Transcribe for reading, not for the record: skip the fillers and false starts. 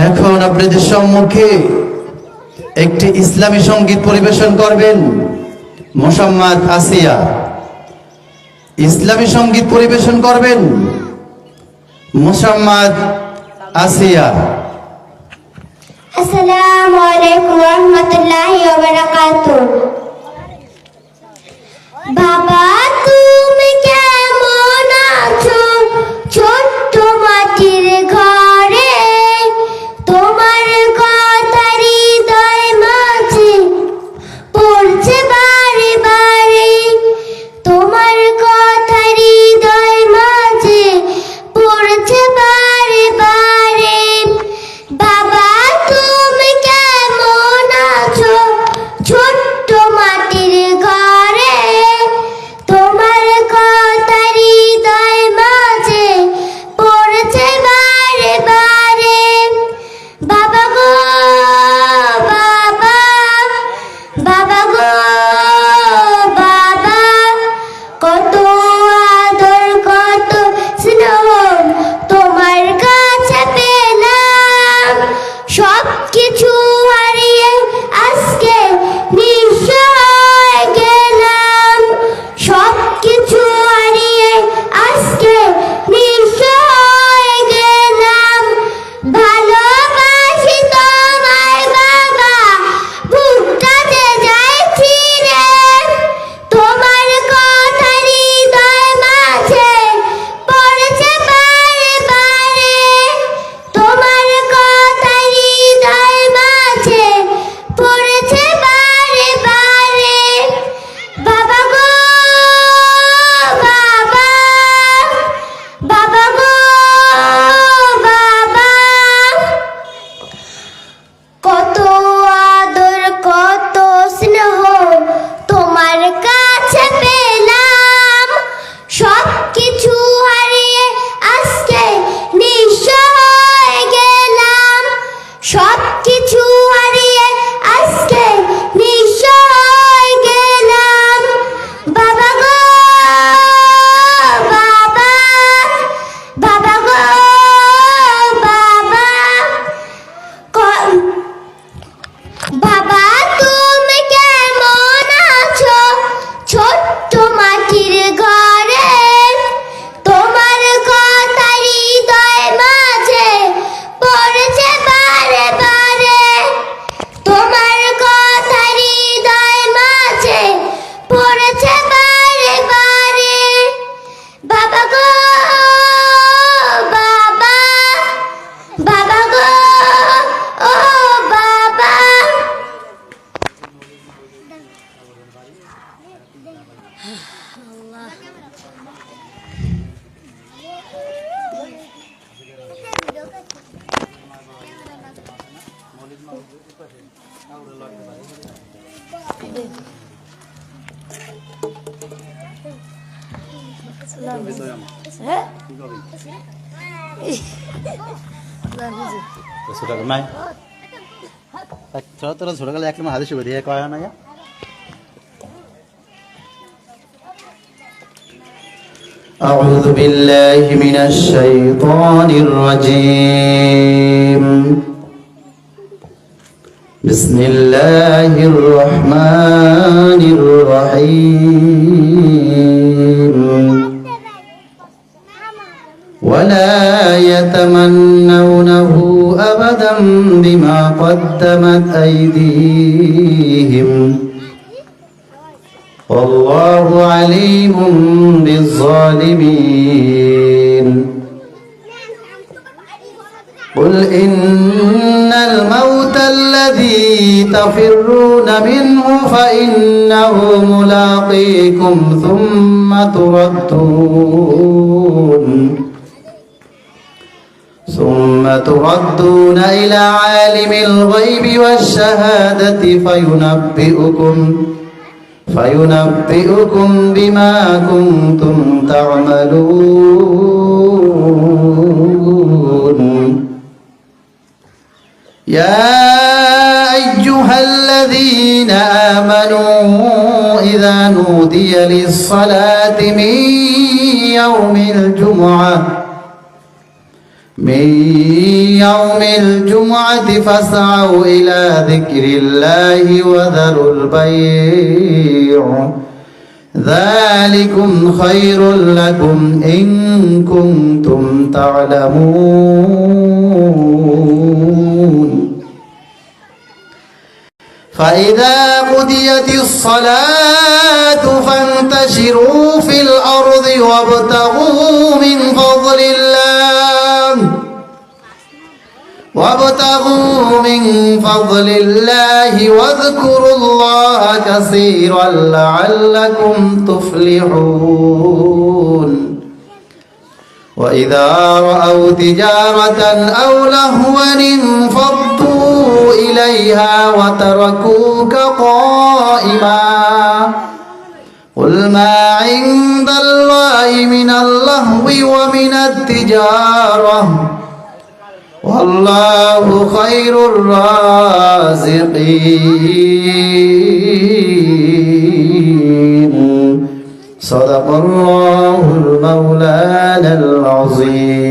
এখন আপনাদের সম্মুখে একটি ইসলামী সঙ্গীত পরিবেশন করবেন মোসাম্মদ আসিয়া। ইসলামী সঙ্গীত পরিবেশন করবেন মোসাম্মদ আসিয়া। আসসালামু আলাইকুম ওয়া রাহমাতুল্লাহি ওয়া বারাকাতুহু। বাবা তুমি কেমন আছো ছোট্ট মাটির ঘরে, তোমার কথা হৃদয় মাঝে পড়ছে বারে বারে, তোমার কথা হৃদয় মাঝে পড়ছে বারে বারে। বাবা তুমি কেমন আছো ছোট্ট মাটির ঘরে, তোমার কথা হৃদয় মাঝে পড়ছে বারে বারে। বাবা গো বাবা, বাবা গো বাবা, কত আদর কত স্নেহ তোমার কাছে পেলাম, সব কিছু হারিয়ে আজকে নিঃস্ব হয়ে গেলাম, সব কিছু হারিয়ে আজকে নিঃস্ব হয়ে গেলাম। ভালোবাসি তোমায় বাবা, বুকটা যে যায় ছিঁড়ে, তোমার কথা হৃদয় মাঝে পড়ছে বারে বারে, তোমার কথা হৃদয় মাঝে পড়ছে বারে বারে। বাবা গো বাবা, বাবা গো বাবা, কত আদর কত স্নেহ তোমার কাছে পেলাম, সব কিছু হারিয়ে আজকে নিঃস্ব হয়ে গেলাম, সব কিছু হারিয়ে আজকে নিঃস্ব হয়ে গেলাম। বাবা গো বাবা, বাবা গো বাবা, বাবা তুমি কেমন আছো ছোট্ট মাটির ঘরে, তোমার কথা হৃদয় মাঝে পড়ছে বারে বারে, তোমার কথা হৃদয় মাঝে পড়ছে বারে বারে। বাবা গো বাবা, বাবা গো ও বাবা। ছোটকাল নাই তোরা ছোটকালে এক হাতে শুভে দিয়ে কয় না أعوذ بالله من الشيطان الرجيم. بسم الله الرحمن الرحيم. ولا يتمنونه أبدا بما قدمت أيديهم والله عليم بالظالمين. قل إن الموت الذي تفرون منه فإنه ملاقيكم ثم تردون إلى عالم الغيب والشهادة فينبئكم بما كنتم تعملون. يا أيها الذين آمنوا إذا نودي للصلاة من يوم الجمعة من يوم الجمعة فاسعوا إلى ذكر الله وذروا البيع ذلكم خير لكم إن كنتم تعلمون فإذا قضيت الصلاة فانتشروا في الأرض وابتغوا من فضل الله واذكروا الله كثيرا لعلكم تفلحون وإذا رأوا تجارة أو لهوا انفضوا إليها وتركوك قائما قل ما عند الله من اللهو ومن التجارة والله خير الرازقين صدق الله المولانا العظيم